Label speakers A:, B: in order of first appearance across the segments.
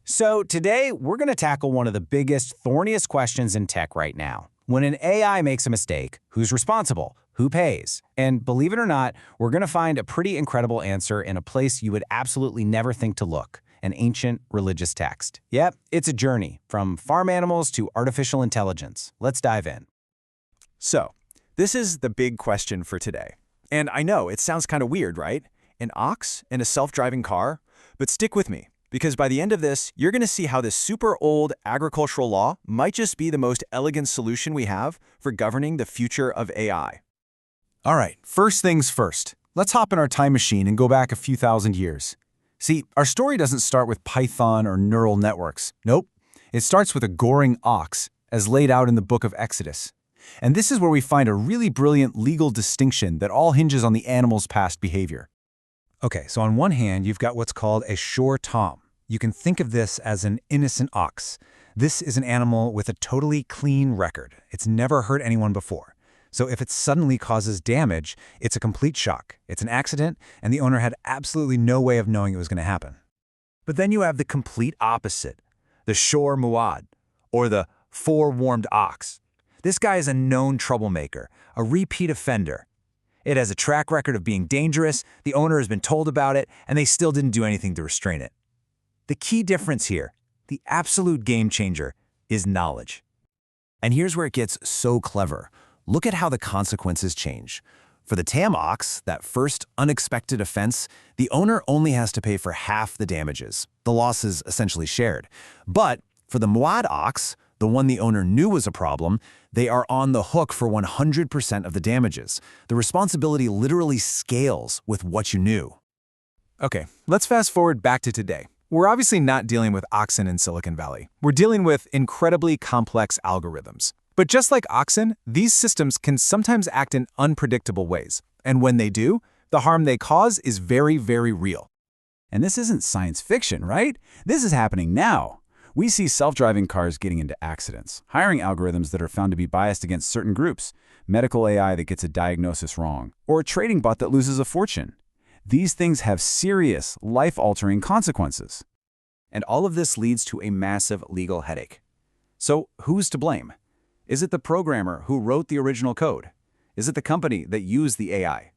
A: So today, we're going to tackle one of the biggest, thorniest questions in tech right now. When an AI makes a mistake, who's responsible? Who pays? And believe it or not, we're going to find a pretty incredible answer in a place you would absolutely never think to look, an ancient religious text. Yep, it's a journey, from farm animals to artificial intelligence. Let's dive in.
B: So, this is the big question for today. And I know, it sounds kind of weird, right? An ox in a self-driving car? But stick with me, because by the end of this, you're going to see how this super old agricultural law might just be the most elegant solution we have for governing the future of AI.
C: All right, first things first. Let's hop in our time machine and go back a few thousand years. See, our story doesn't start with Python or neural networks. Nope. It starts with a goring ox, as laid out in the book of Exodus. And this is where we find a really brilliant legal distinction that all hinges on the animal's past behavior. Okay, so on one hand, you've got what's called a shore tom. You can think of this as an innocent ox. This is an animal with a totally clean record. It's never hurt anyone before. So if it suddenly causes damage, it's a complete shock. It's an accident, and the owner had absolutely no way of knowing it was going to happen. But then you have the complete opposite, the shore muad, or the forewarned ox. This guy is a known troublemaker, a repeat offender. It has a track record of being dangerous, the owner has been told about it, and they still didn't do anything to restrain it. The key difference here, the absolute game changer, is knowledge. And here's where it gets so clever. Look at how the consequences change. For the tam ox, that first unexpected offense, the owner only has to pay for half the damages. The loss is essentially shared. But for the muad ox, the one the owner knew was a problem, they are on the hook for 100% of the damages. The responsibility literally scales with what you knew.
B: Okay, let's fast forward back to today. We're obviously not dealing with Oxen in Silicon Valley. We're dealing with incredibly complex algorithms. But just like Oxen, these systems can sometimes act in unpredictable ways. And when they do, the harm they cause is very, very real.
C: And this isn't science fiction, right? This is happening now. We see self-driving cars getting into accidents, hiring algorithms that are found to be biased against certain groups, medical AI that gets a diagnosis wrong, or a trading bot that loses a fortune. These things have serious, life-altering consequences. And all of this leads to a massive legal headache. So who's to blame? Is it the programmer who wrote the original code? Is it the company that used the AI?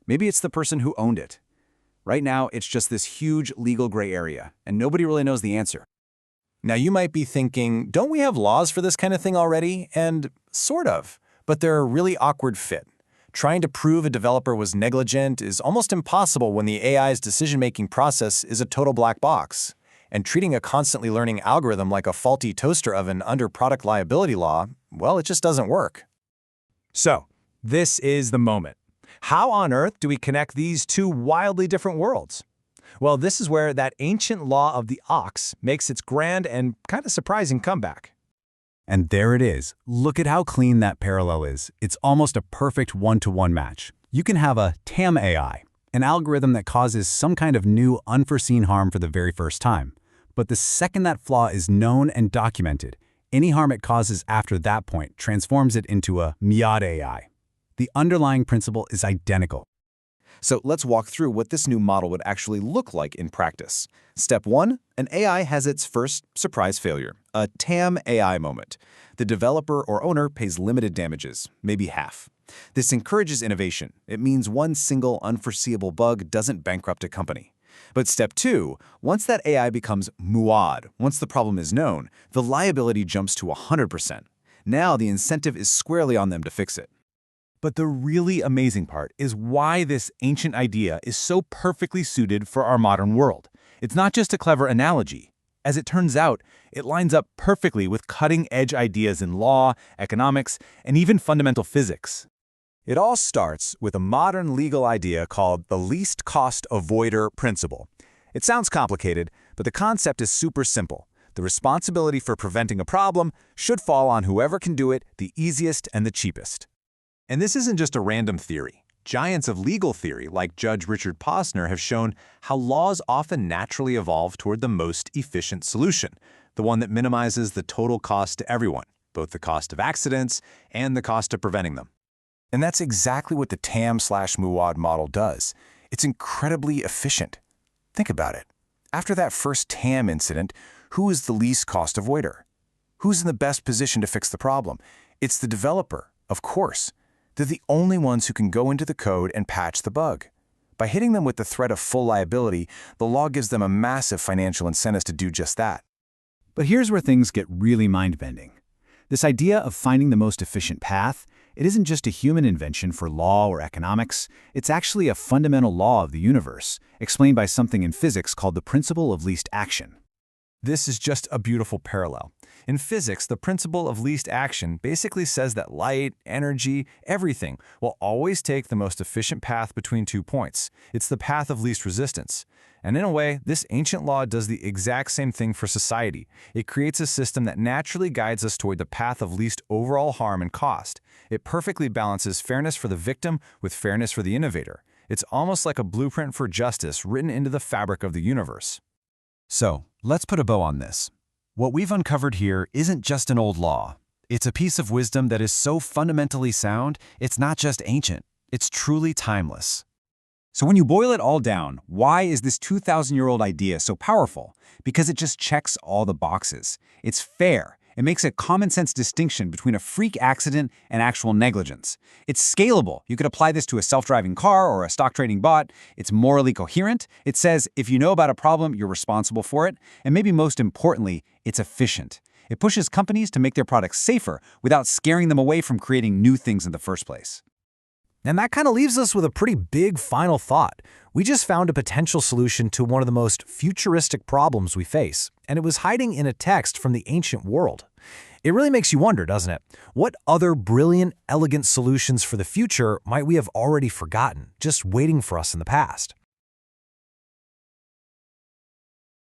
C: Maybe it's the person who owned it. Right now, it's just this huge legal gray area, and nobody really knows the answer. Now, you might be thinking, don't we have laws for this kind of thing already? And sort of, but they're a really awkward fit. Trying to prove a developer was negligent is almost impossible when the AI's decision-making process is a total black box. And treating a constantly learning algorithm like a faulty toaster oven under product liability law, well, it just doesn't work. So, this is the moment. How on earth do we connect these two wildly different worlds? Well, this is where that ancient law of the ox makes its grand and kind of surprising comeback. And there it is. Look at how clean that parallel is. It's almost a perfect one-to-one match. You can have a tam AI, an algorithm that causes some kind of new, unforeseen harm for the very first time. But the second that flaw is known and documented, any harm it causes after that point transforms it into a muad AI. The underlying principle is identical.
B: So let's walk through what this new model would actually look like in practice. Step 1, an AI has its first surprise failure, a tam AI moment. The developer or owner pays limited damages, maybe half. This encourages innovation. It means one single unforeseeable bug doesn't bankrupt a company. But step 2, once that AI becomes muad, once the problem is known, the liability jumps to 100%. Now the incentive is squarely on them to fix it.
C: But the really amazing part is why this ancient idea is so perfectly suited for our modern world. It's not just a clever analogy. As it turns out, it lines up perfectly with cutting-edge ideas in law, economics, and even fundamental physics. It all starts with a modern legal idea called the least cost avoider principle. It sounds complicated, but the concept is super simple. The responsibility for preventing a problem should fall on whoever can do it the easiest and the cheapest. And this isn't just a random theory. Giants of legal theory, like Judge Richard Posner, have shown how laws often naturally evolve toward the most efficient solution, the one that minimizes the total cost to everyone, both the cost of accidents and the cost of preventing them. And that's exactly what the tam/muad model does. It's incredibly efficient. Think about it. After that first tam incident,
B: Who is the least cost avoider? Who's in the best position to fix the problem? It's the developer, of course. They're the only ones who can go into the code and patch the bug. By hitting them with the threat of full liability, the law gives them a massive financial incentive to do just that.
C: But here's where things get really mind-bending. This idea of finding the most efficient path, it isn't just a human invention for law or economics. It's actually a fundamental law of the universe, explained by something in physics called the principle of least action.
B: This is just a beautiful parallel. In physics, the principle of least action basically says that light, energy, everything will always take the most efficient path between 2 points. It's the path of least resistance. And in a way, this ancient law does the exact same thing for society. It creates a system that naturally guides us toward the path of least overall harm and cost. It perfectly balances fairness for the victim with fairness for the innovator. It's almost like a blueprint for justice written into the fabric of the universe.
D: So, let's put a bow on this. What we've uncovered here isn't just an old law. It's a piece of wisdom that is so fundamentally sound, it's not just ancient, it's truly timeless.
A: So when you boil it all down, why is this 2,000-year-old idea so powerful? Because it just checks all the boxes. It's fair. It makes a common-sense distinction between a freak accident and actual negligence. It's scalable. You could apply this to a self-driving car or a stock-trading bot. It's morally coherent. It says if you know about a problem, you're responsible for it. And maybe most importantly, it's efficient. It pushes companies to make their products safer without scaring them away from creating new things in the first place.
E: And that kind of leaves us with a pretty big final thought. We just found a potential solution to one of the most futuristic problems we face, and it was hiding in a text from the ancient world. It really makes you wonder, doesn't it? What other brilliant, elegant solutions for the future might we have already forgotten, just waiting for us in the past?